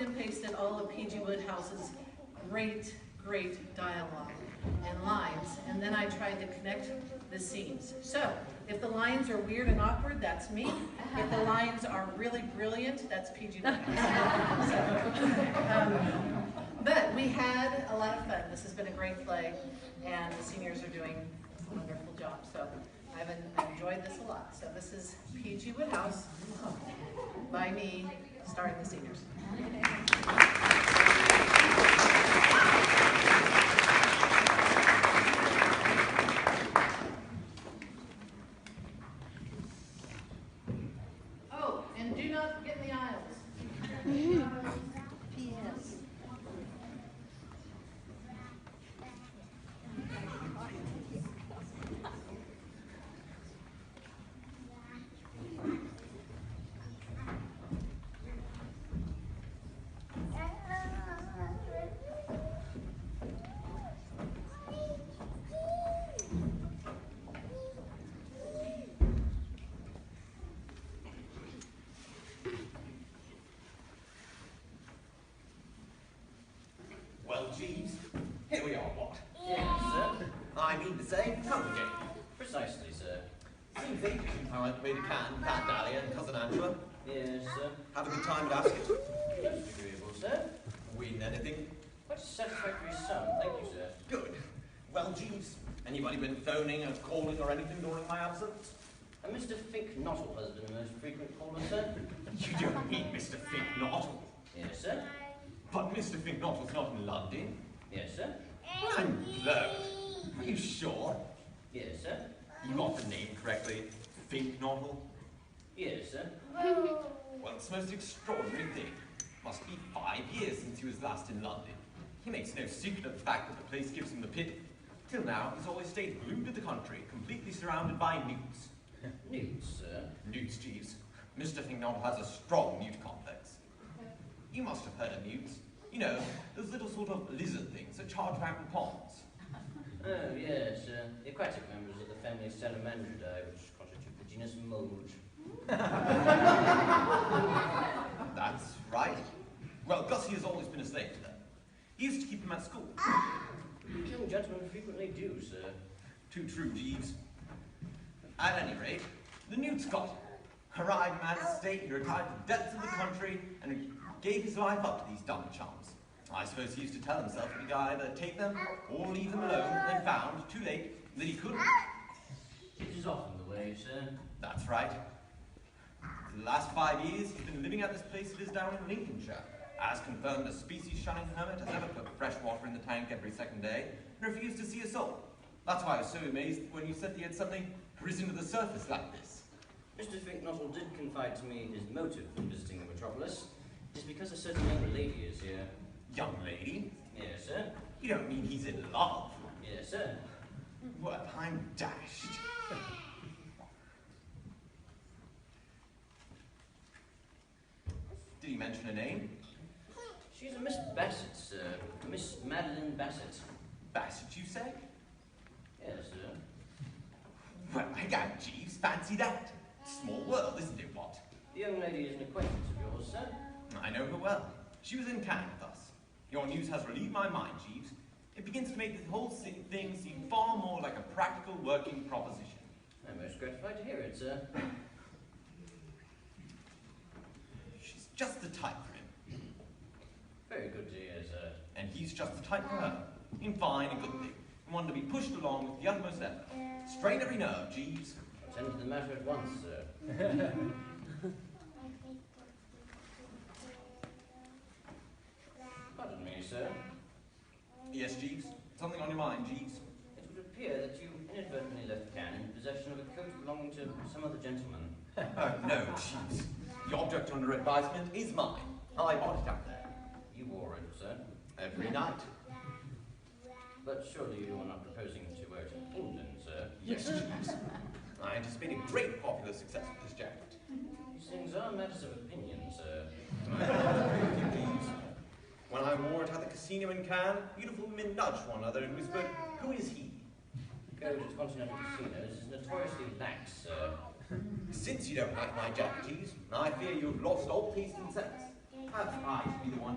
and pasted all of PG Wodehouse's great dialogue and lines, and then I tried to connect the scenes. So, if the lines are weird and awkward, that's me. If the lines are really brilliant, that's PG Wodehouse. But we had a lot of fun. This has been a great play, and the seniors are doing a wonderful job. So, I've enjoyed this a lot. So this is PG Wodehouse by me, starring the seniors. Oh, and do not forget the aisles. P.S. Well, Jeeves, here we are, what? Yes, sir. I mean to say, come again. Precisely, sir. Seems ages since I went away to Cannes, Pat Dahlia and Cousin Angela. Yes, sir. Have a good time at Ascot. Most agreeable, sir. Win anything? Quite a satisfactory sum, thank you, sir. Good. Well, Jeeves, anybody been phoning or calling or anything during my absence? Mr. Fink Nottle has been the most frequent caller, sir. You don't mean Mr. Fink-Nottle? Yes, sir. But Mr. Fink-Nottle's not in London. Yes, sir. Well, I'm blowed. Are you sure? Yes, sir. You got the name correctly. Fink-Nottle? Yes, sir. Well, it's the most extraordinary thing. Must be 5 years since he was last in London. He makes no secret of the fact that the place gives him the pip. Till now, he's always stayed glued to the country, completely surrounded by newts. Newts, sir. Newts, Jeeves. Mr. Fink-Nottle has a strong newt complex. You must have heard of newts. You know, those little sort of lizard things that charge around in ponds. Oh, yes, the aquatic members of the family Salamandridae, which constitute the genus Mold. That's right. Well, Gussie has always been a slave to them. He used to keep them at school. Young gentlemen frequently do, sir. Too true, Jeeves. At any rate, the newt's got him. Arrived man of state, he retired to the depths of the country and gave his life up to these dumb chums. I suppose he used to tell himself that he'd either take them or leave them alone, and then found, too late, that he couldn't. It is often the way, sir. That's right. For the last 5 years, he's been living at this place of his down in Lincolnshire. As confirmed, a species-shunning hermit has never put fresh water in the tank every second day and refused to see a soul. That's why I was so amazed when you said he had suddenly risen to the surface like this. Mr. Fink-Nottle did confide to me his motive for visiting the metropolis. It is because a certain young lady is here. Young lady? Yes, sir. You don't mean he's in love? Yes, sir. Well, I'm dashed. Did he mention a name? She's a Miss Bassett, sir. Miss Madeline Bassett. Bassett, you say? Yes, sir. Well, I got Jeeves, fancy that. Small world, isn't it, what? The young lady is an acquaintance of yours, sir. I know her well. She was in Cannes with us. Your news has relieved my mind, Jeeves. It begins to make the whole thing seem far more like a practical working proposition. I'm most gratified to hear it, sir. She's just the type for him. Very good to hear, sir. And he's just the type for her. In fine, a good thing. And one to be pushed along with the utmost effort. Strain every nerve, Jeeves. Attend to the matter at once, sir. Pardon me, sir. Yes, Jeeves? Something on your mind, Jeeves? It would appear that you inadvertently left Cannes in possession of a coat belonging to some other gentleman. Oh, no, Jeeves. The object under advisement is mine. I bought it out there. You wore it, sir. Every night. But surely you are not proposing to wear it in England, sir? Yes, Jeeves. I anticipate a great popular success with this jacket. These things are matters of opinion, sir. Jeeves. When I wore it at the casino in Cannes, beautiful women nudged one another and whispered, "Who is he?" Code at continental casinos is notoriously lax, sir. Since you don't like my jacket, Jeeves, I fear you've lost all taste and sense. Have I to be the one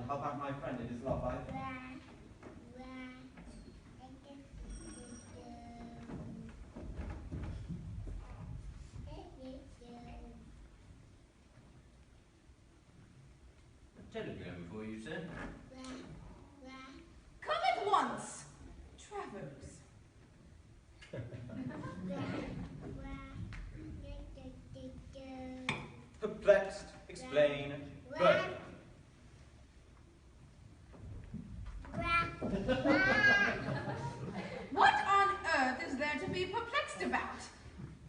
telegram for you, sir. Come at once, Travers. Perplexed, explain, Bertie. What on earth is there to be perplexed about?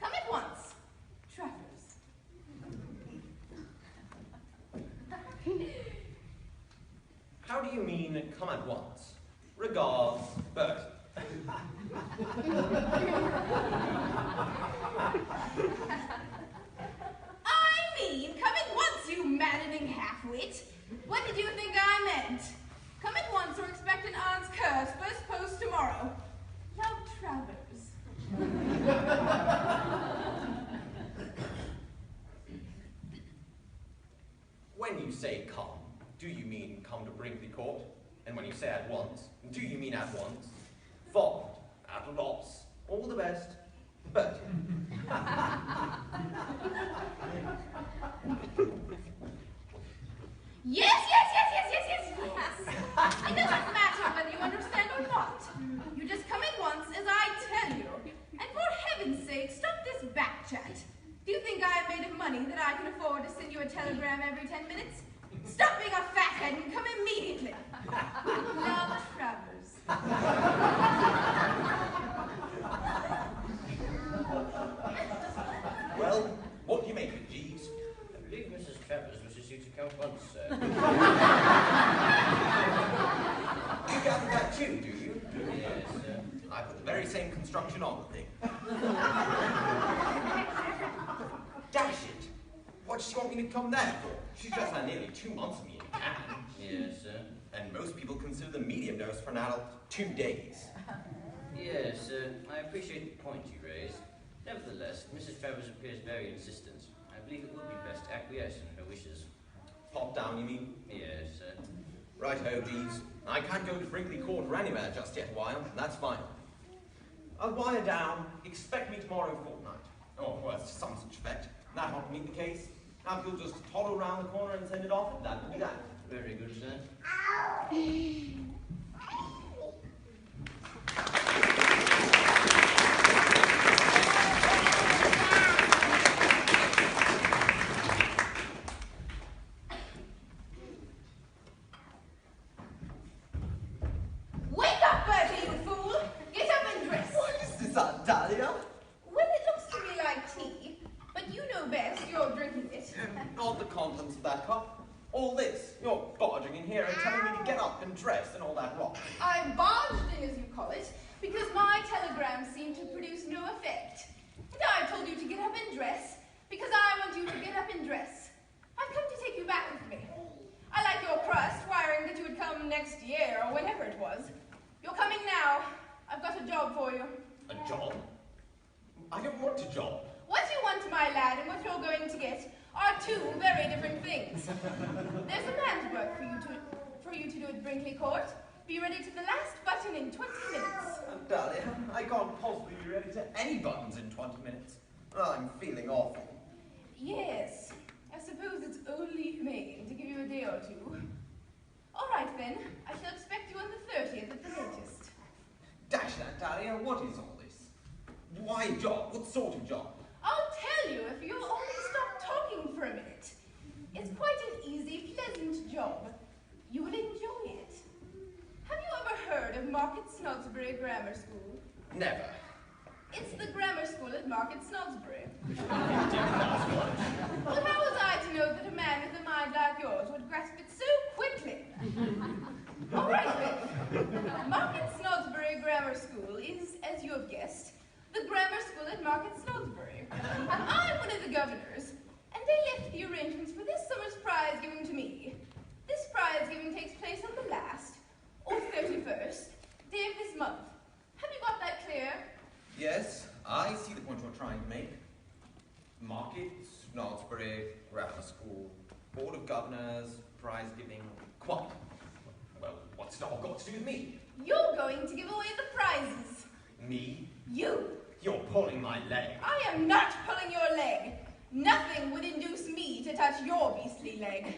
Come at once, Travers. How do you mean, come at once? Regards, Bertie. I mean, come at once, you maddening half-wit. What did you think I meant? Come at once or expect an aunt's curse, first post tomorrow. Love, Travers. When you say come, do you mean come to Brinkley Court? And when you say at once, do you mean at once? Fogged, at a loss, all the best, Bertie. Yes. It doesn't matter whether you understand or not. You just come at once as I tell you. And for heaven's sake, stop this back chat. Do you think I am made of money that I can afford to send you a telegram every 10 minutes? Stop being a fathead and come immediately. Love, Travers. Well, what do you make of it, Jeeves? I believe Mrs. Travers wishes you to come once, sir. You gather that too, do you? Yes, sir. I put the very same construction on the thing. Dash it! What does she want me to come there for? She's just had nearly 2 months of me in Canada. Yes, sir. And most people consider the medium dose for an adult 2 days. Yes, sir. I appreciate the point you raised. Nevertheless, Mrs. Travers appears very insistent. I believe it would be best to acquiesce in her wishes. Pop down, you mean? Yes, sir. Right-ho, Jeeves. I can't go to Brinkley Court or anywhere just yet awhile. That's fine. I'll wire down. Expect me tomorrow fortnight. Or, well, some such effect. That ought to meet the case. Now you'll just toddle around the corner and send it off, and that will be that. Very good, sir. Wake up, Bertie, you fool! Get up and dress. What is this, Aunt Dahlia? Well, it looks to me like tea, but you know best. You're drinking it. Not the contents of that cup. All this. You're barging in here and telling me to get up and dress and all that rot. I barged in, as you call it, because my telegram seemed to produce no effect. And I told you to get up and dress, because I want you to get up and dress. I've come to take you back with me. I like your crust, wiring that you would come next year, or whenever it was. You're coming now. I've got a job for you. A job? I don't want a job. What you want, my lad, and what you're going to get are two very different things. There's a man's work for you to do at Brinkley Court. Be ready to the last button in 20 minutes. Aunt Dahlia, I can't possibly be ready to any buttons in 20 minutes. I'm feeling awful. Yes, I suppose it's only humane to give you a day or two. All right, then. I shall expect you on the 30th at the latest. Dash that, Dahlia, what is all this? Why job? What sort of job? I'll tell you if you'll only stop talking for a minute. It's quite an easy, pleasant job. You will enjoy it. Have you ever heard of Market Snodsbury Grammar School? Never. It's the grammar school at Market Snodsbury. Well, how was I to know that a man with a mind like yours would grasp it so quickly? All right, then. Market Snodsbury Grammar School is, as you have guessed, the grammar school at Market Snodsbury. I'm one of the governors, and they left the arrangements for this summer's prize giving to me. This prize giving takes place on the last, or 31st, day of this month. Have you got that clear? Yes, I see the point you're trying to make. Market, Snodsbury, Grammar School, Board of Governors, prize giving. Quite. Well, what's it all got to do with me? You're going to give away the prizes. Me? You. You're pulling my leg. I am not pulling your leg. Nothing would induce me to touch your beastly leg.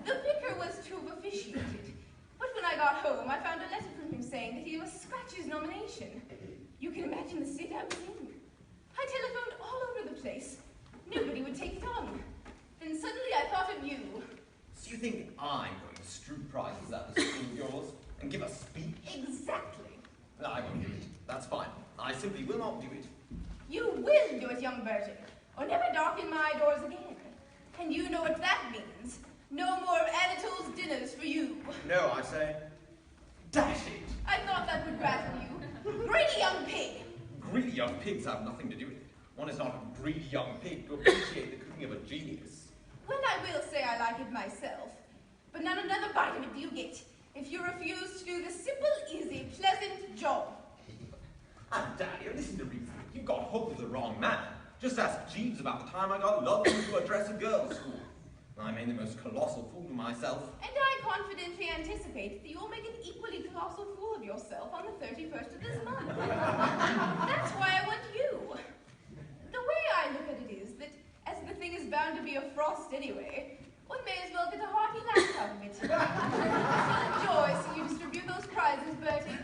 The vicar was to have officiated, but when I got home, I found a letter from him saying that he must scratch his nomination. You can imagine the state I was in. I telephoned all over the place. Nobody would take it on. Then suddenly I thought of you. So you think I'm going to strew prizes at the school of yours and give a speech? Exactly. I won't do it. That's fine. I simply will not do it. You will do it, young Bertie, or never darken my doors again. And you know what that means. No more of Anatole's dinners for you. No, I say. Dash it! I thought that would rattle you. Greedy young pig! Greedy young pigs have nothing to do with it. One is not a greedy young pig to appreciate the cooking of a genius. Well, I will say I like it myself. But not another bite of it do you get if you refuse to do the simple, easy, pleasant job. And Daddy, listen to reason. You got hooked with the wrong man. Just ask Jeeves about the time I got lugged into a dress of girls' school. I made the most colossal fool of myself. And I confidently anticipate that you will make an equally colossal fool of yourself on the 31st of this month. That's why I want you. The way I look at it is that, as the thing is bound to be a frost anyway, one may as well get a hearty laugh out of it. So enjoy seeing you distribute those prizes, Bertie.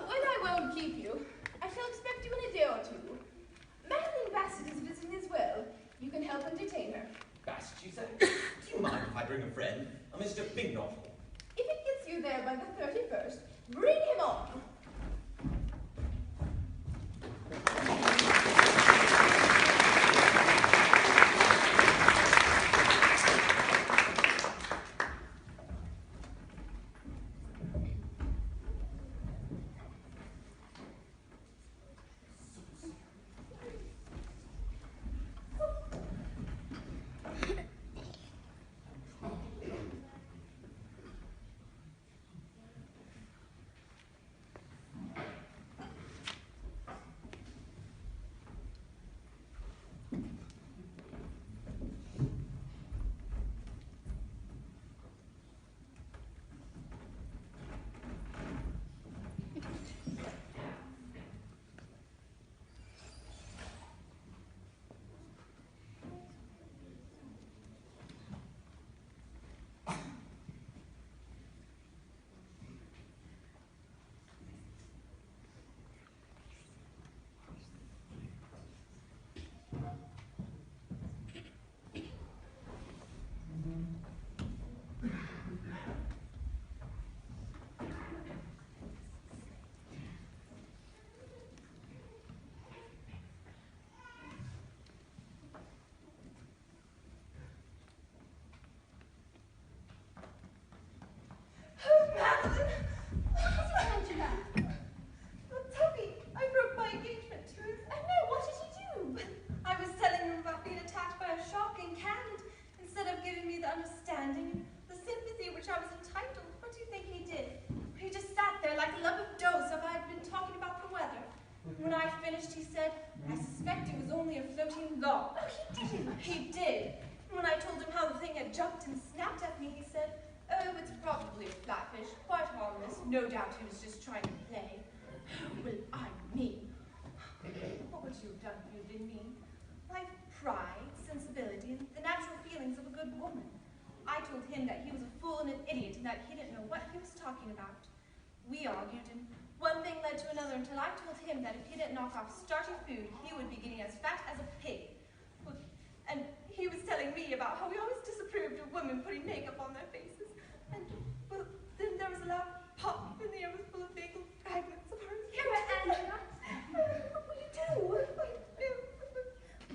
When I won't keep you, I shall expect you in a day or two. Madeline Bassett is visiting as well. You can help entertain her. Bassett, you say? Do you mind if I bring a friend? A Mr. Bignottle. If it gets you there by the 31st, bring him on. He did. When I told him how the thing had jumped and snapped at me, he said, "Oh, it's probably a flatfish, quite harmless. No doubt he was just trying to play." Well, I mean, what would you have done if you'd been me? Like pride, sensibility, and the natural feelings of a good woman. I told him that he was a fool and an idiot and that he didn't know what he was talking about. We argued, and one thing led to another until I told him that if he didn't knock off starchy food, he would be getting as fat as a pig. And he was telling me about how he always disapproved of women putting makeup on their faces. And, well, then there was a loud pop, and the air was full of bagel fragments of her. Here, Angela. What will you do?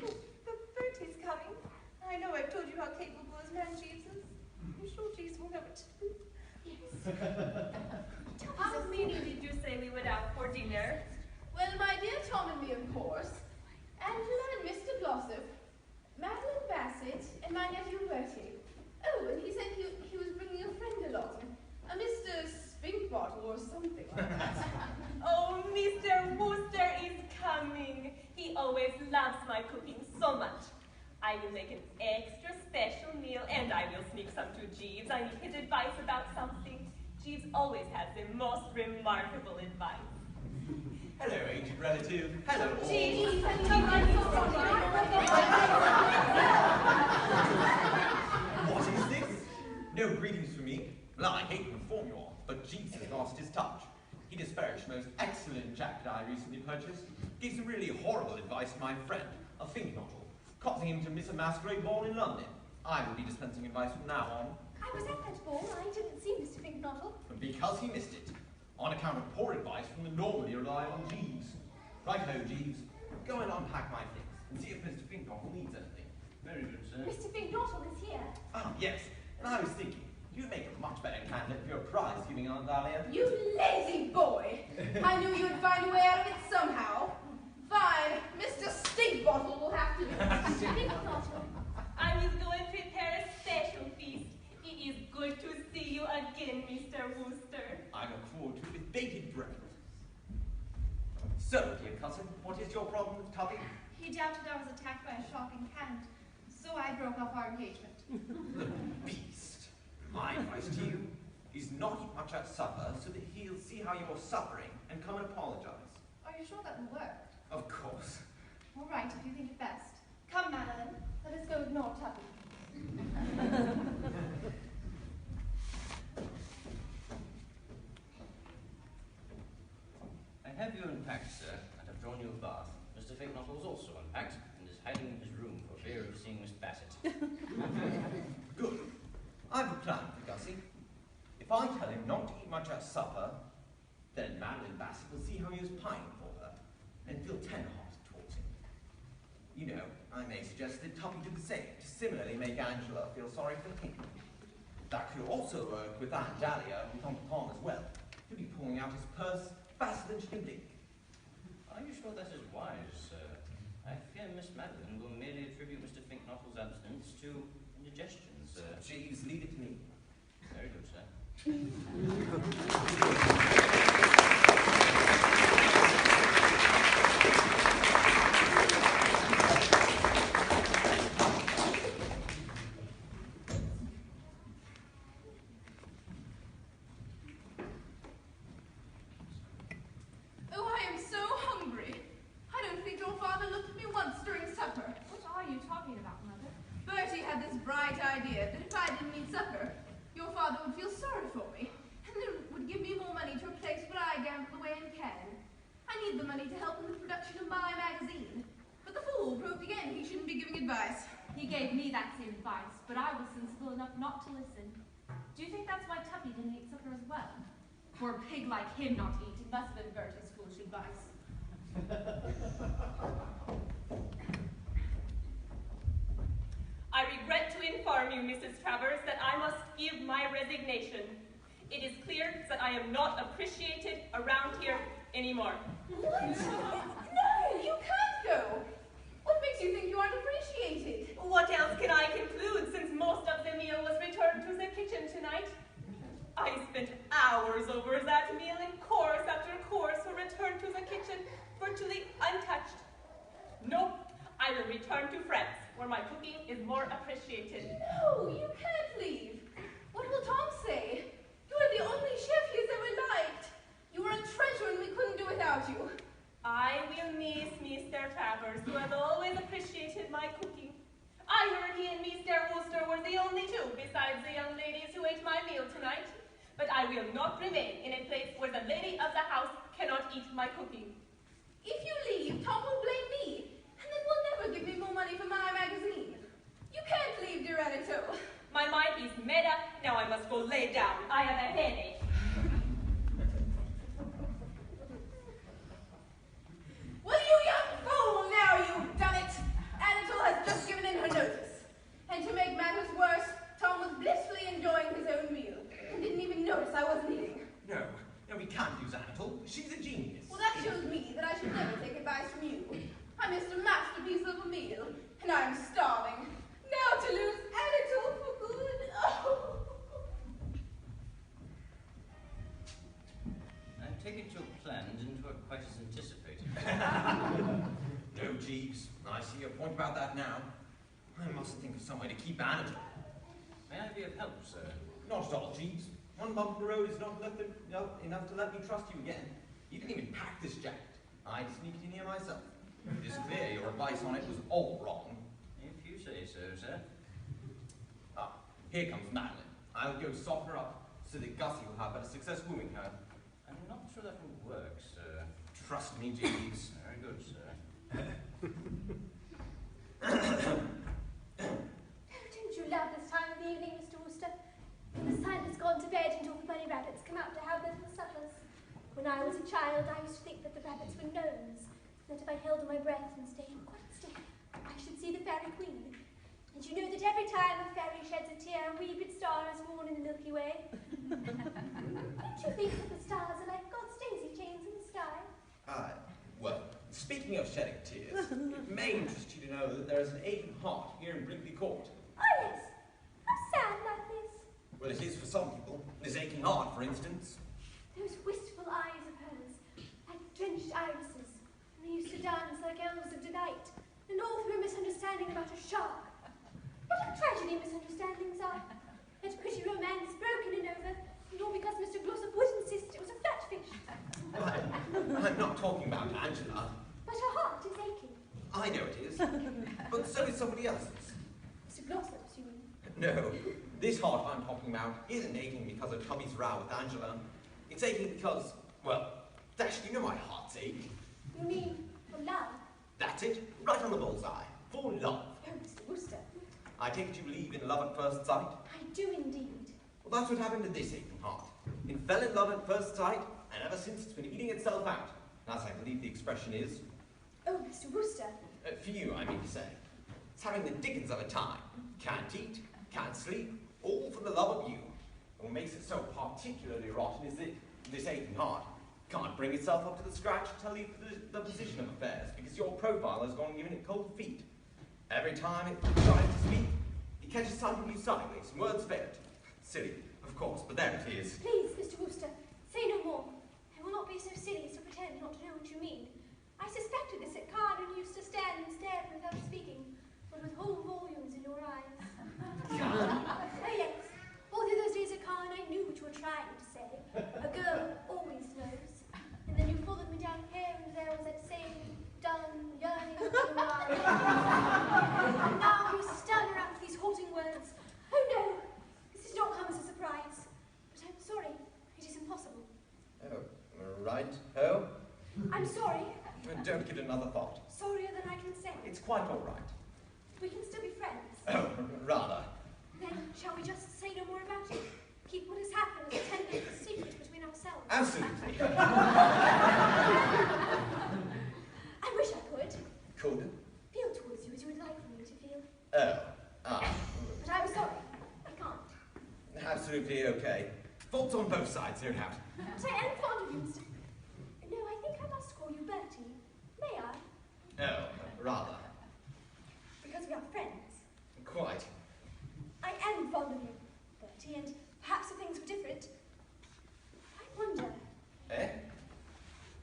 The Bertie's coming. I know I've told you how capable his man Jeeves is. I'm sure Jeeves will know what to do. Yes. How many did you say we would have for dinner? Well, my dear Tom and me, of course. Angela and Mr. Glossop. Madeline Bassett and my nephew Bertie. Oh, and he said he was bringing a friend along. A Mr. Spinkbottle or something like that. Oh, Mr. Wooster is coming. He always loves my cooking so much. I will make an extra special meal, and I will sneak some to Jeeves. I need his advice about something. Jeeves always has the most remarkable advice. Hello, aged relative. Hello, all. Jeeves, What is this? No greetings for me. Well, I hate to inform you all, but Jeeves has lost his touch. He disparaged the most excellent jacket I recently purchased, gave some really horrible advice to my friend, a finknottle, causing him to miss a masquerade ball in London. I will be dispensing advice from now on. I was at that ball. I didn't see Mr. Finknottle. Because he missed it, on account of poor advice from the normally reliable Jeeves. Right-ho, Jeeves. Go and unpack my things, and see if Mr. Finknottle needs anything. Very good, sir. Mr. Finknottle is here. Ah, yes, and I was thinking, you'd make a much better candidate for your prize-giving, Aunt Dahlia. You lazy boy! I knew you'd find a way out of it somehow. Fine, Mr. Stink Bottle will have to do it. Mr. Finknottle. I was going to prepare a special feast. It is good to see you again, Mr. Wooster. I look forward to it with bated breath. So, dear cousin, what is your problem with Tubby? He doubted I was attacked by a shocking cat, so I broke off our engagement. The beast. My advice to you is not eat much at supper so that he'll see how you're suffering and come and apologize. Are you sure that will work? Of course. All right, if you think it best. Come, Madeline, let us go ignore Tubby. I have you unpacked, sir, and have drawn you a bath. Mr. Finknottle is also unpacked, and is hiding in his room for fear of seeing Miss Bassett. Good. I've a plan for Gussie. If I tell him not to eat much at supper, then Madeline Bassett will see how he is pining for her, and feel tender-hearted towards him. You know, I may suggest that Tuppy do the same, to similarly make Angela feel sorry for the king. That could also work with Aunt Dahlia and Uncle Tom as well. He'll be pulling out his purse faster than she can blink. Are you sure that is wise, sir? I fear Miss Madeline will merely attribute Mr. Finknottle's abstinence to indigestion, sir. Jeeves, leave it to me. Very good, sir. Oh, I am so hungry. I don't think your father looked at me once during supper. What are you talking about, Mother? Bertie had this bright idea that if I didn't eat supper, your father would feel sorry for me, and then would give me more money to replace what I gambled away in Cannes. I need the money to help in the production of my magazine. But the fool proved again he shouldn't be giving advice. He gave me that same advice, but I was sensible enough not to listen. Do you think that's why Tuppy didn't eat supper as well? For a pig like him not to eat, it must have been Bertie's foolish advice. I regret to inform you, Mrs. Travers, that I must give my resignation. It is clear that I am not appreciated around here anymore. What? No, you can't go. What makes you think you aren't appreciated? What else can I conclude since most of the meal was returned to the kitchen tonight? I spent hours over that meal and course after course were returned to the kitchen virtually untouched. No, I will return to France, where my cooking is more appreciated. No, you can't leave. What will Tom say? You are the only chef he's ever liked. You were a treasure and we couldn't do without you. I will miss Mr. Travers, who has always appreciated my cooking. I heard he and Mr. Wooster were the only two, besides the young ladies who ate my meal tonight. But I will not remain in a place where the lady of the house cannot eat my cooking. If you leave, Tom will blame me, and then will never give me more money for my magazine. You can't leave, dear editor. My mind is made up, now I must go lay down. I have a headache. Well, you young fool, now you've done it. Anatole has just given in her notice. And to make matters worse, Tom was blissfully enjoying his own meal and didn't even notice I wasn't eating. No, we can't use Anatole. She's a genius. Well, that shows me that I should never take advice from you. I missed a masterpiece of a meal, and I'm starving. Now to lose Anatole for good. Oh. I take it your plan didn't work quite as anticipated. No, Jeeves. I see your point about that now. I must think of some way to keep Anatole. May I be of help, sir? Not at all, Jeeves. One bump in the road is not enough to let me trust you again. You didn't even pack this jacket. I'd sneaked in here myself. It's clear your advice on it was all wrong. If you say so, sir. Ah, here comes Madeline. I'll go soften her up so that Gussie will have better success wooing her. I'm not sure that will work, sir. Trust me, Jeeves. Very good, sir. Don't you love this time of the evening, Mr. Wooster? When the sun has gone to bed and all the bunny rabbits come out to have their little suppers. When I was a child, I used to think that the rabbits were gnomes, and that if I held my breath and stayed quite still, I should see the fairy queen. And you know that every time a fairy sheds a tear, a wee bit star is born in the Milky Way. Don't you think that the stars are like God's daisy chains in the sky? Well, speaking of shedding tears, it may interest you to know that there is an aching heart here in Brinkley Court. Oh yes, how sad life is. Well, it is for some people. This aching heart, for instance. Those wistful eyes of hers, like drenched irises, and they used to dance like elves of delight, and all through a misunderstanding about a shark. What a tragedy misunderstandings are. That pretty romance broken and over, and all because Mr. Glossop would insist it was a flatfish. I'm not talking about Angela. But her heart is aching. I know it is. But so is somebody else's. Mr. Glossop's, you mean? No, this heart I'm talking about isn't aching because of Tubby's row with Angela. It's aching because, well, Dash, you know my heart's ache. You mean for love? That's it, right on the bullseye. For love. Oh, Mr. Wooster. I take it you believe in love at first sight? I do indeed. Well, that's what happened to this aching heart. It fell in love at first sight, and ever since it's been eating itself out. As I believe the expression is. Oh, Mr. Wooster. For you, I mean to say. It's having the dickens of a time. Can't eat, can't sleep, all for the love of you. And what makes it so particularly rotten is that this aching heart can't bring itself up to the scratch to tell you the position of affairs, because your profile has gone giving it cold feet. Every time it tries to speak, it catches sight of you sideways, and words fail it. Silly, of course, but there it is. Please, Mr. Wooster, say no more. I will not be so silly as to pretend not to know what you mean. I suspected this at Carn and used to stand and stare without speaking, but with whole volumes in your eyes. Oh yes, all through those days at Carn I knew what you were trying to say. A girl always knows. And then you followed me down here and there was that same dumb yearning in your eyes. And now you stutter out these halting words. Oh no, this did not come as a surprise. But I'm sorry, it is impossible. Oh, right, oh? I'm sorry. Don't give it another thought. Sorrier than I can say. It's quite all right. We can still be friends. Oh, rather. Then shall we just say no more about it? Keep what has happened as a tender secret between ourselves. Absolutely. I wish I could. Could? Feel towards you as you would like me to feel. Oh, But I'm sorry. I can't. absolutely okay. Faults on both sides, no doubt. But I am fond of you, Mr. No, I think I must call you Bertie. May I? Oh, rather. Because we are friends. Quite. I am fond of you, Bertie, and perhaps if things were different. I wonder. Eh?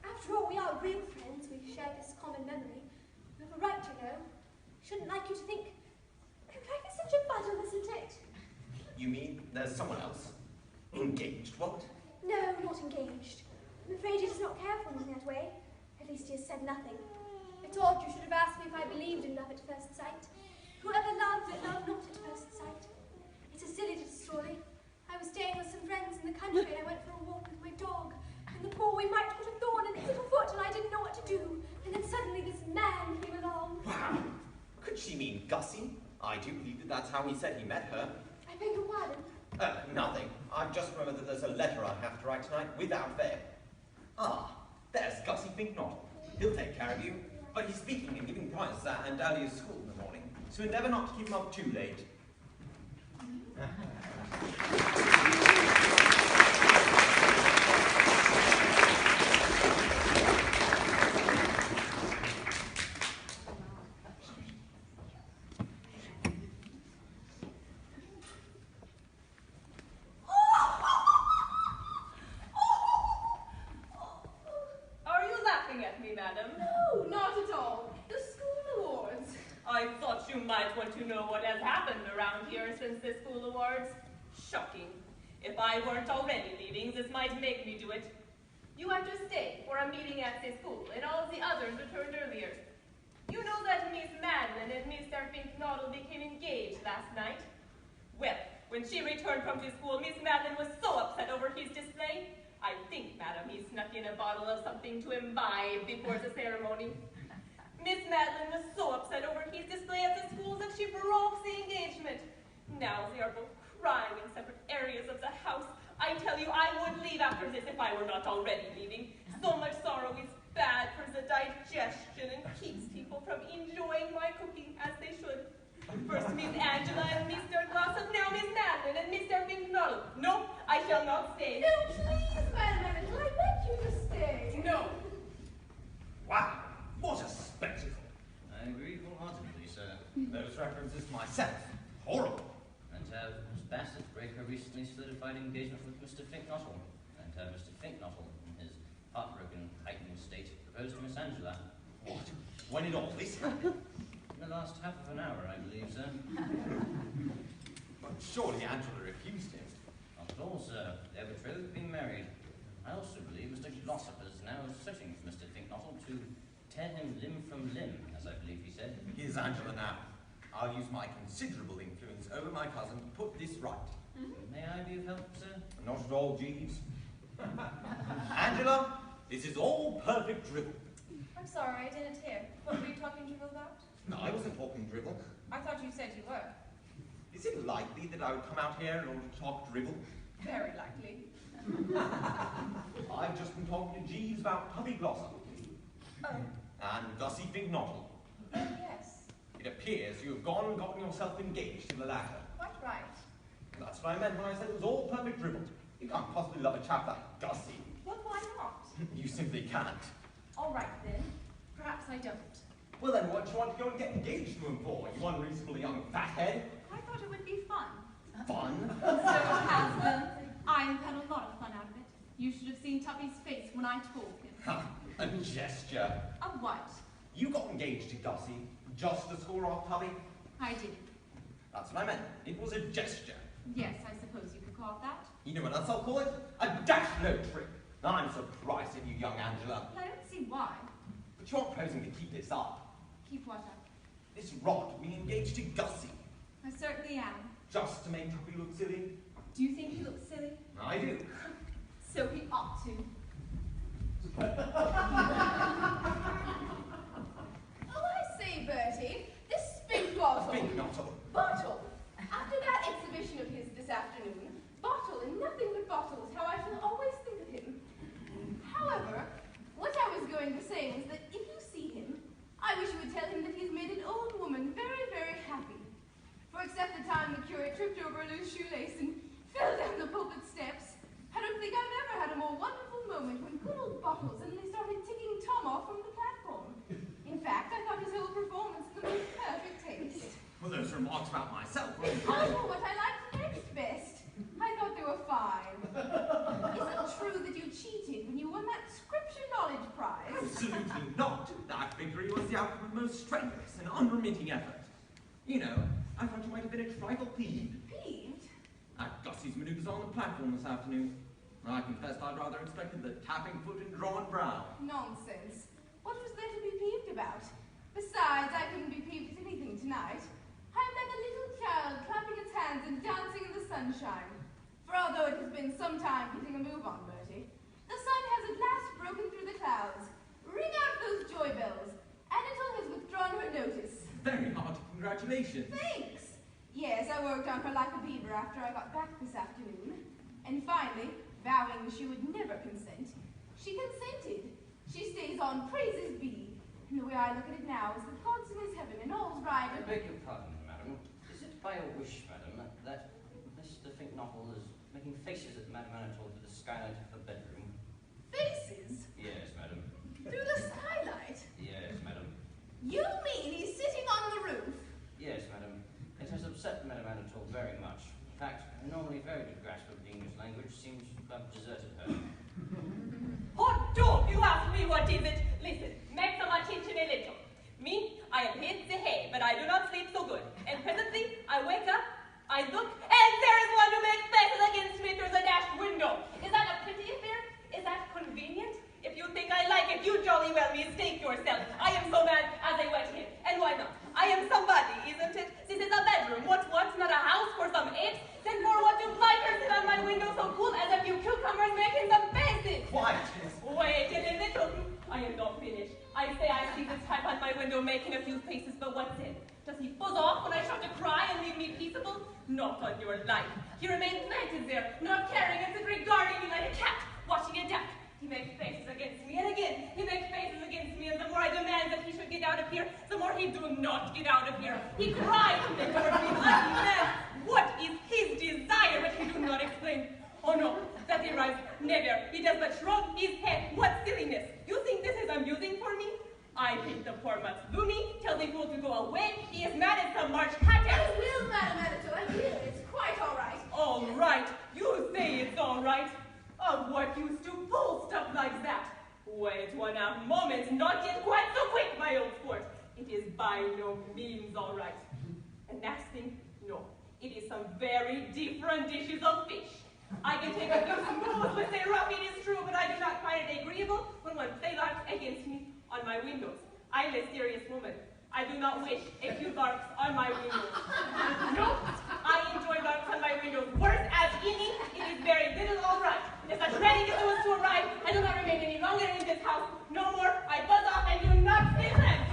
After all, we are real friends. We share this common memory. We have a right to know. Shouldn't like you to think. Life is such a muddle, isn't it? You mean there's someone else? Engaged, what? No, not engaged. I'm afraid he does not care for me in that way. At least he has said nothing. I thought you should have asked me if I believed in love at first sight. Whoever loved that loved not at first sight. It's a silly little story. I was staying with some friends in the country and I went for a walk with my dog. And the poor wee mite got a thorn in its little foot and I didn't know what to do. And then suddenly this man came along. Wow. Could she mean Gussie? I do believe that that's how he said he met her. I beg your pardon. Nothing. I've just remembered that there's a letter I have to write tonight without fail. Ah, there's Gussie Finknot. He'll take care of you. But he's speaking and giving prizes at Dahlia's school in the morning, so endeavour not to keep him up too late. Are you laughing at me, madam? No, not at all. The school awards. I thought you might want to know what has happened around here since the school awards. Shocking. If I weren't already leaving, this might make me do it. You have to stay for a meeting at the school, and all the others returned earlier. You know that Miss Madeline and Mr. Finknoddle became engaged last night? Well, when she returned from the school, Miss Madeline was so upset over his display. I think, madam, he snuck in a bottle of something to imbibe before the ceremony. Miss Madeline was so upset over his display at the school that she broke the engagement. Now they are both crying in separate areas of the house. I tell you, I would leave after this if I were not already leaving. So much sorrow is bad for the digestion and keeps people from enjoying my cooking as they should. First Miss Angela and Mr. Glossop, now Miss Madeline and Mr. Finknoddle. No, I shall not stay. No, please, Madam Angela, I beg you to stay. No. Wow, what a spectacle. I agree wholeheartedly, sir. Those references to myself, horrible. And to have Miss Bassett break her recently solidified engagement with Mr. Finknoddle, and to have Mr. Finknoddle, in his heartbroken, heightened state, propose to Miss Angela. What? When did all this happen? In the last half of an hour, I believe, sir. But surely Angela refused him. Not at all, sir. They are betrothed, being married. I also believe Mr. Glossop is now searching for Mr. Finknoddle to tear him limb from limb, as I believe he said. Here's Angela now. I'll use my considerable influence over my cousin to put this right. May I be of help, sir? Not at all, Jeeves. Angela, this is all perfect drivel. I'm sorry, I didn't hear. What were you talking to her about? No, I wasn't talking drivel. I thought you said you were. Is it likely that I would come out here in order to talk drivel? Very likely. I've just been talking to Jeeves about Puppy Blossom Oh, and Gussie Finknoddle. yes. It appears you have gone and gotten yourself engaged to the latter. Quite right. That's what I meant when I said it was all perfect drivel. You can't possibly love a chap like Gussie. Well, why not? You simply can't. All right, then. Perhaps I don't. Well then, what do you want to go and get engaged to him for, you unreasonable young fathead? I thought it would be fun. Fun? So it has been. I have had a lot of fun out of it. You should have seen Tuppy's face when I told him. Ha, a gesture. Of what? You got engaged to Gussie just to score off Tubby? I did. That's what I meant. It was a gesture. Yes, I suppose you could call it that. You know what else I'll call it? A dash no trick. I'm surprised at you, young Angela. Well, I don't see why. But you aren't proposing to keep this up. Keep what up? This rot of being engaged to Gussie. I certainly am. Just to make Tuppy look silly? Do you think he looks silly? I do. So he ought to. Oh, I say, Bertie, this spink bottle. Think not all. Bottle. After that exhibition of his this afternoon, bottle and nothing but bottles, how I shall always think of him. However, what I was going to say was that if you see him, I wish you would tell him that he's made an old woman very, very happy. For except the time the curate tripped over a loose shoelace and fell down the pulpit steps, I don't think I've ever had a more wonderful moment when good old Bottle suddenly started ticking Tom off from the platform. In fact, I thought his whole performance in the most perfect taste. Well, those remarks about myself were I know what I liked next best. I thought they were fine. Is it true that you cheated when you won that scripture knowledge prize? absolutely not. That victory was the outcome of most strenuous and unremitting effort. You know, I thought you might have been a trifle peeved Peeved? at Gussie's maneuvers on the platform this afternoon. I confess I'd rather expected the tapping foot and drawn brow. Nonsense. What was there to be peeved about? Besides, I couldn't be peeved at anything tonight. I'm like a little child clapping its hands and dancing in the sunshine. For although it has been some time getting a move on, Bertie, the sun has at last broken through the clouds. Ring out those joy bells. Anatole has withdrawn her notice. Very hearty congratulations. Thanks. Yes, I worked on her like a beaver after I got back this afternoon. And finally, vowing she would never consent, she consented. She stays on, praises be. And the way I look at it now is that God's in his heaven and all's right. I beg your pardon, madam. Is it by your wish, madam, that Mr. Finknoddle is making faces at Madame Anatole through the skylight of her bedroom? Faces? Yes, madam. Through the skylight? Yes, madam. You mean he's sitting on the roof? Yes, madam. It has upset Madame Anatole very much. In fact, a normally very good grasp of the English language seems to have deserted her. Hot dog, you ask me what is it? Listen, make some attention a little. Me, I have hit the hay, but I do not sleep so good. And presently, I wake up, I look, and there is one who makes faces against me through the dashed window. Is that a pretty affair? Is that convenient? making a few faces, but what's it? Does he buzz off when I start to cry and leave me peaceable? Not on your life. He remains planted there, not caring and regarding me like a cat, watching a duck. He makes faces against me, and again, he makes faces against me, and the more I demand that he should get out of here, the more he do not get out of here. He cries towards me, lucky man. What is his desire, which he do not explain? Oh no, that he rise, never. He does but shrug his head. What silliness! You think this is amusing for me? I think the poor mutt's loony, tell the fool to go away. He is mad at some March hatter. I will, Madam Editor, I will. It's quite all right. All right, you say it's all right. Of what use to pull stuff like that? Wait 1.5 moments, not yet quite so quick, my old sport. It is by no means all right. And last thing, no, it is some very different dishes of fish. I can take a few smooth with a rough, it is true, but I do not find it agreeable when one play larks against me on my windows. I am a serious woman. I do not wish a few larks on my windows. No, I enjoy larks on my windows worse as any. It is very little all right. If such ready as it was to arrive, I do not remain any longer in this house. No more. I buzz off and do not stay left.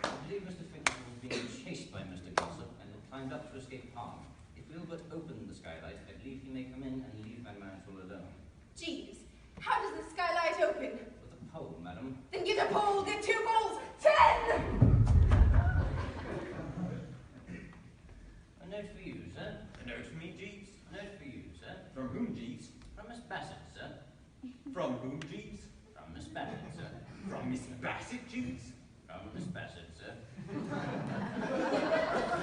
I believe Mr. Finkel was being chased by Mr. Gossip and had climbed up to escape harm. If we'll but open the skylight, I believe he may come in and leave my mantle alone. Jeeves, how does the skylight open? With a pole, madam. Then get a pole, get 2 poles, 10! A note for you, sir. A note for me, Jeeves? A note for you, sir. From whom, Jeeves? From Miss Bassett, sir. From whom, Jeeves? From Miss Bassett, sir. From Miss Bassett, Jeeves? From Miss Bassett, sir.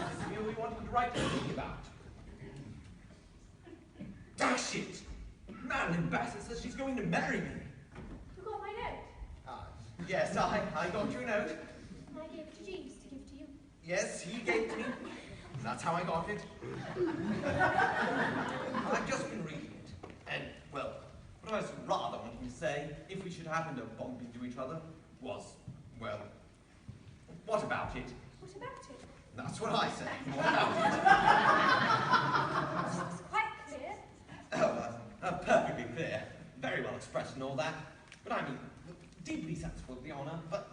This is we wanted to write something about. Dash it! Madeline Bassett says she's going to marry me. You got my note? Yes, I got your note. I gave it to Jeeves to give to you. Yes, he gave it to me. That's how I got it. I've just been reading it. And, well, what I was rather wanting to say, if we should happen to bump into each other, was, well, what about it? What about it? That's what I say. What about it? It's quite clear. Oh, perfectly clear. Very well expressed and all that. But I mean, deeply sensible to be honor, but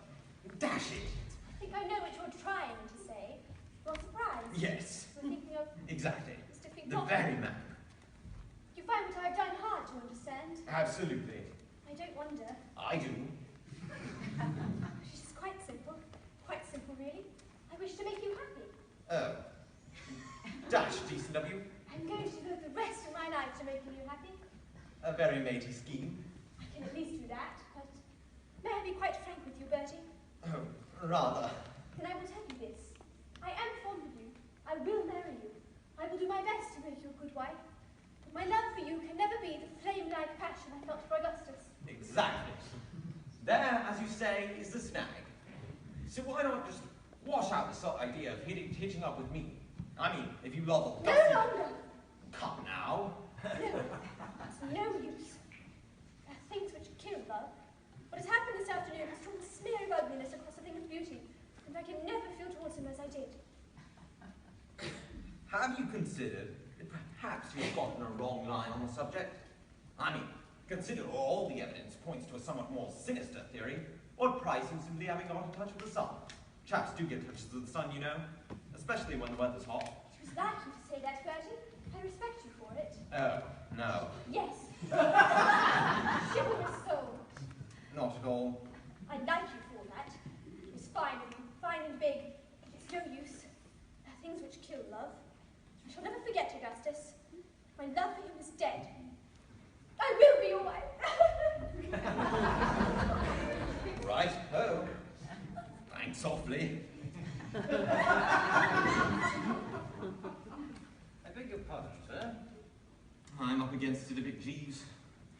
dash it. I think I know what you're trying to say. You're surprised. Yes, You're thinking of exactly. Mr. The Finkel. very man. You find what I've done hard to understand. Absolutely. I don't wonder. I do. She's quite simple. Quite simple, really. I wish to make you happy. Oh. Dash decent of you. I'm going to devote the rest of my life to making you happy. A very matey scheme. I can at least do that, but may I be quite frank with you, Bertie? Oh, rather. Then I will tell you this. I am fond of you. I will marry you. I will do my best to make you a good wife. But my love for you can never be the flame-like passion I felt for Augustus. Exactly. There, as you say, is the snag. So why not just wash out this idea of hitching up with me? I mean, if you love No Augustus... longer! Come now. No, it's no use. There are things which kill love. What has happened this afternoon has drawn a smear of ugliness across a thing of beauty, and I can never feel towards him as I did. Have you considered that perhaps you've gotten a wrong line on the subject? I mean, consider all the evidence points to a somewhat more sinister theory. What price in simply having got in touch with the sun? Chaps do get touches of the sun, you know, especially when the weather's hot. It was like you to say that, Bertie. I respect you for it. Oh, no, Yes. Chivalrous soul. not at all. I like you for that. It was fine and big, but it's no use. There are things which kill love. I shall never forget Augustus. My love for him is dead. I will be your wife. Right, oh. Thanks awfully. I beg your pardon, sir. I'm up against it a bit, Jeeves.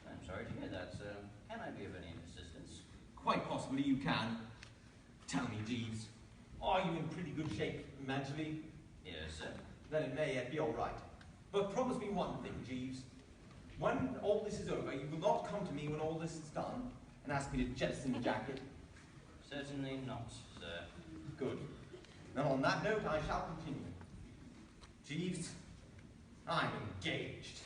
I'm sorry to hear that, sir. Can I be of any assistance? Quite possibly you can. Tell me, Jeeves, are you in pretty good shape mentally? Yes, sir. Then it may yet be all right. But promise me one thing, Jeeves. When all this is over, you will not come to me when all this is done and ask me to jettison the jacket. Certainly not, sir. Good. Now on that note, I shall continue. Jeeves, I'm engaged.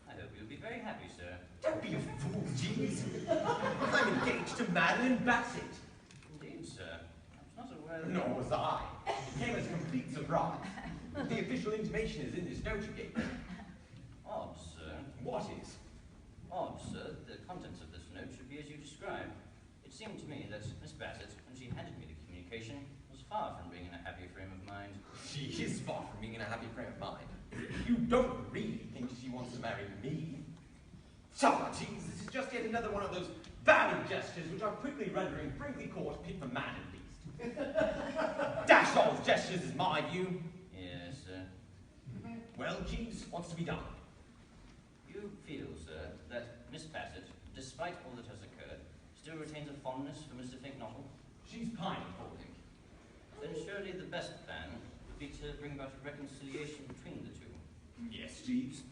I hope you'll be very happy, sir. Don't be a fool, Jeeves. I'm engaged to Madeline Bassett. Indeed, sir. I was not aware that... Nor was I. It came as a complete surprise. The official intimation is in this note you gave me. Odd, sir. What is? Odd, sir. The contents of this note should be as you describe. It seemed to me that Miss Bassett, when she handed me the communication, was far from being in a happy frame of mind. She is far from being in a happy frame of mind. You don't really think she wants to marry me? So, Jeeves, this is just yet another one of those valid gestures which are quickly rendering Brinkley Court fit for man and beast. Dash all gestures is my view. Yes, sir. Well, Jeeves, what's to be done? You feel, sir, that Miss Bassett, despite all that has occurred, still retains a fondness for Mr. Finknottle? She's pining for him. Then surely the best plan would be to bring about a reconciliation between the two. Yes, Jeeves.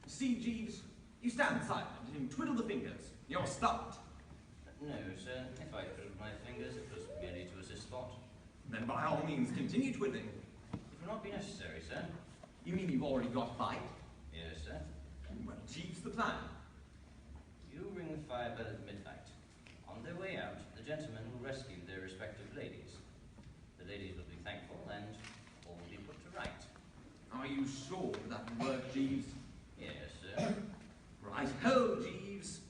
See, Jeeves, you stand silent and twiddle the fingers. You're stumped. No, sir. If I twiddled my fingers, it was merely to assist thought. Then by all means continue twiddling. It will not be necessary, sir. You mean you've already got a fight? Yes, sir. Well, Jeeves, the plan. You ring the fire bell at midnight. On their way out, the gentlemen will rescue their respective ladies. The ladies will be thankful, and all will be put to right. Are you sure that will work, Jeeves? Yes, sir. Right-ho, Jeeves.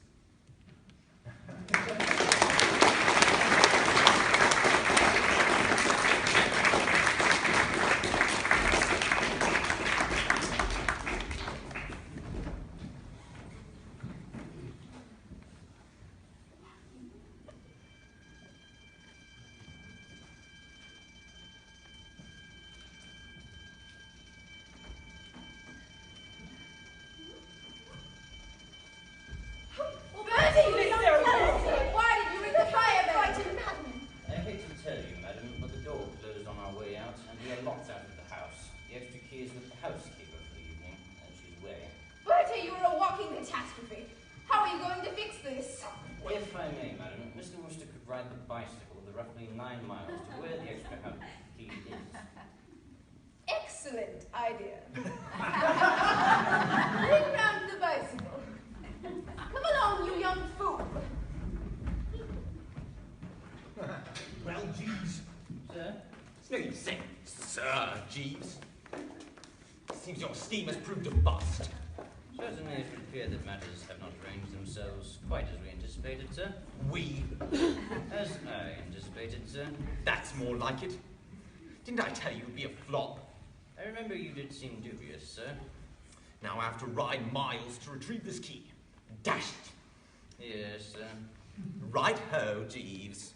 Why did you ring the fire bell? Frightened Madeline. I hate to tell you, madam, but the door closed on our way out, and we are locked out of the house. The extra key is with the housekeeper for the evening, and she's away. Bertie, you're a walking catastrophe. How are you going to fix this? If I may, madam, Mr. Wooster could ride the bicycle the roughly 9 miles to where the extra house key is. Excellent idea. Bring round the bicycle. Come along, you young fool. Well, Jeeves. Sir? It's no use saying, Sir Jeeves. Seems your scheme has proved a bust. Certainly it would appear that matters have not arranged themselves quite as we anticipated, sir. We? As I anticipated, sir. That's more like it. Didn't I tell you it'd be a flop? I remember you did seem dubious, sir. Now I have to ride miles to retrieve this key. Dash it. Yes, sir. Right-ho, Jeeves.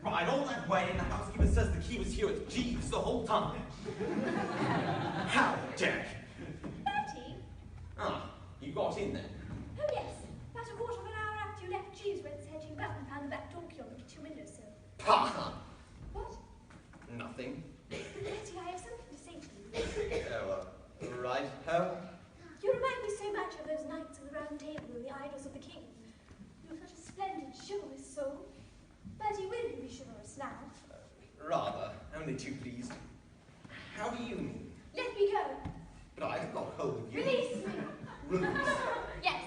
Right, all that way, and the housekeeper says the key was here with Jeeves the whole time. How dare you? Bertie? Ah, you got in then. Oh, yes. About a quarter of an hour after you left, Jeeves went hedging back and found the back door key on the kitchen windowsill. Ha! What? Nothing. Bertie, I have something to say to you. Oh, right-ho. You remind me so much of those knights of the Round Table and the idols of the king. You're such a splendid, chivalrous soul. Bertie, will you be chivalrous now? Rather. Only too pleased. How do you mean? Let me go. But I have got hold of you. Release me. Release? Yes.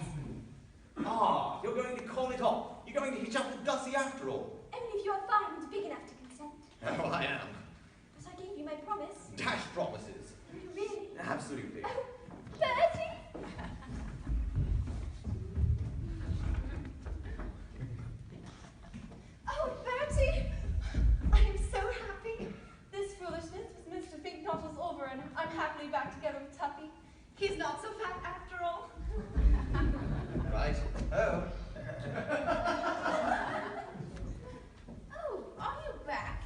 Ah, you're going to call it off. You're going to hitch up with Gussie after all. Only if you are fine and big enough to consent. Oh, I am. But I gave you my promise. Dash promises. Really? Absolutely. Oh, Bertie! Oh, Bertie! I am so happy. This foolishness with Mr. Finknottle's over, and I'm happily back together with Tuppy. He's not so fat after all. Right. Oh. Oh, are you back?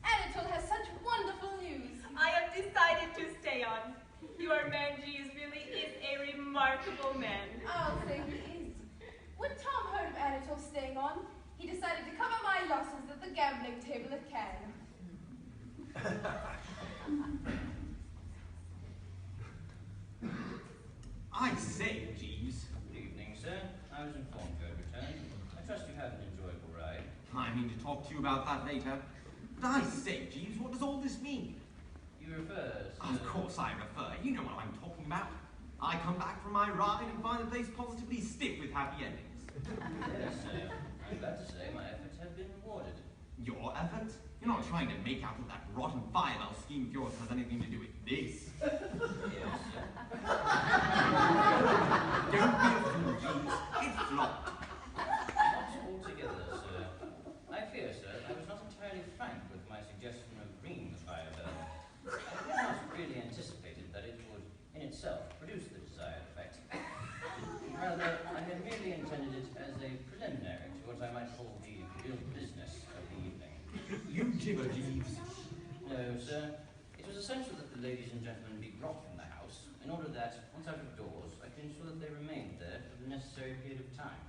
Anatole has such wonderful news. I have decided to stay on. Your man Jeeves really is a remarkable man. I'll say he is. When Tom heard monitor staying on, he decided to cover my losses at the gambling table at Cannes. I say, Jeeves. Good evening, sir. I was informed you had returned. I trust you had an enjoyable ride. I mean to talk to you about that later. But I say, Jeeves, what does all this mean? You refer, sir... Of course I refer. You know what I'm talking about. I come back from my ride and find the place positively stiff with happy endings. Yes, sir. I'm glad to say my efforts have been rewarded. Your efforts? You're not trying to make out that that rotten fireball scheme of yours has anything to do with this. Yes, sir. Don't be a fool, Jeeves. It's flopped. Not altogether, sir. I fear, sir, I was not entirely frank with my suggestion of bringing the firebell. I had not really anticipated that it would, in itself, produce the desired effect. Rather, I had merely intended it as a preliminary to what I might call the real business of the evening. You gibber, Jeeves. No, sir. It was essential that the ladies and gentlemen be brought from the house, in order that, once out of doors, I could ensure that they remained there for the necessary period of time.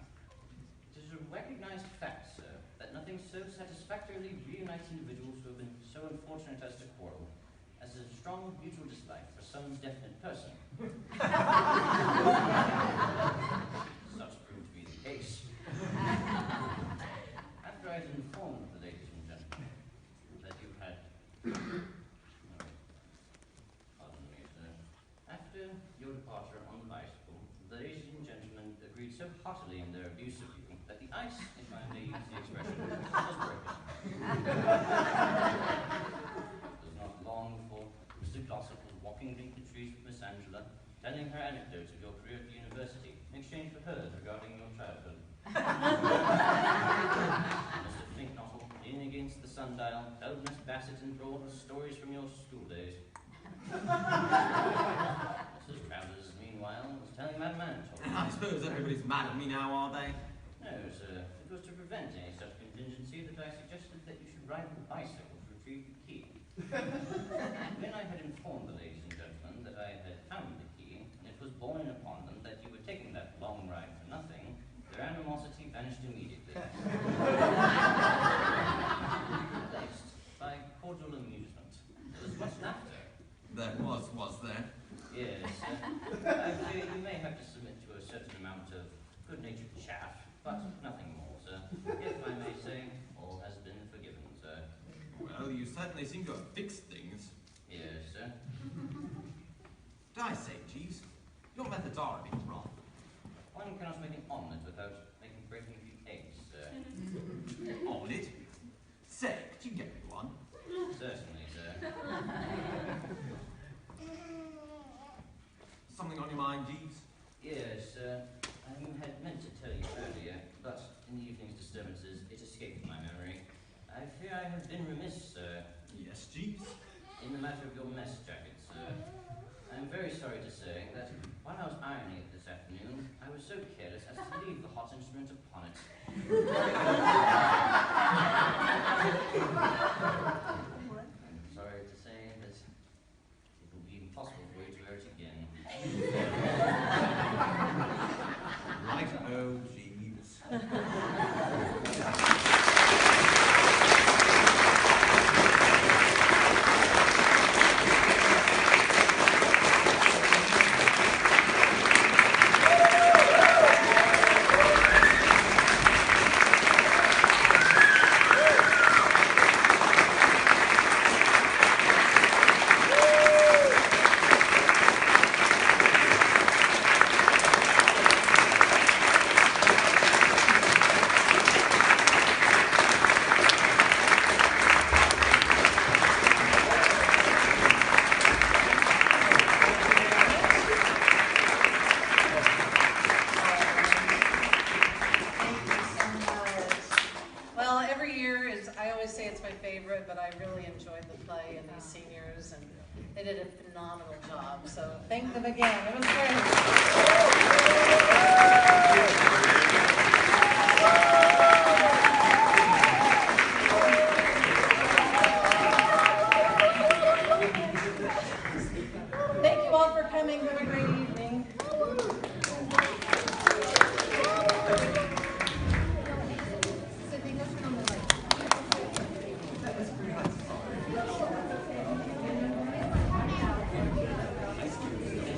It is a recognized fact, sir, that nothing so satisfactorily reunites individuals who have been so unfortunate as to quarrel, as a strong mutual dislike for some definite person. Such proved to be the case. After I had informed the ladies and gentlemen that you had... Pardon me, sir. After your departure on the bicycle, the ladies and gentlemen agreed so heartily in their abuse of you that the ice, if I may use the expression, was broken. It was not long before Mr. Glossop was walking beneath the trees with Miss Angela, telling her anecdotes of your career at the university in exchange for hers regarding your childhood. Mr. Flinknottle, leaning against the sundial, told Miss Bassett and Broad stories from your school days. Mrs. Travers, meanwhile, was telling Madame Antor. I suppose everybody's mad at me now, are they? No, sir. It was to prevent any such contingency that I suggested that you should ride the bicycle to retrieve the key. When I had informed the ladies and gentlemen that I had found the key, and it was borne in upon them that you were taking that long ride for nothing, their animosity vanished immediately. Replaced by cordial amusement. There was much laughter. There was there? Yes, I fear you may have to submit to a certain amount of good-natured chaff, but nothing more, sir. If I may say, all has been forgiven, sir. Well, you certainly seem to have fixed things. Yes, sir. Did I say, Jeeves? Your methods are a bit wrong. One cannot make an omelette without breaking a few eggs, sir. Omelette? Say, could you get me one? Certainly, sir. Something on your mind, Jeeves? Yes, sir. I had meant to tell you earlier, but in the evening's disturbances, it escaped my memory. I fear I have been remiss, sir. Yes, Jeeves? In the matter of your mess jacket, sir. I am very sorry to say that while I was ironing it this afternoon, I was so careless as to leave the hot instrument upon it. I'm sorry to say that it will be impossible for you to wear it again. Right-o, Jeeves. But I really enjoyed the play and these seniors, and they did a phenomenal job. So thank them again. It was great. Thank you all for coming. Have a great evening.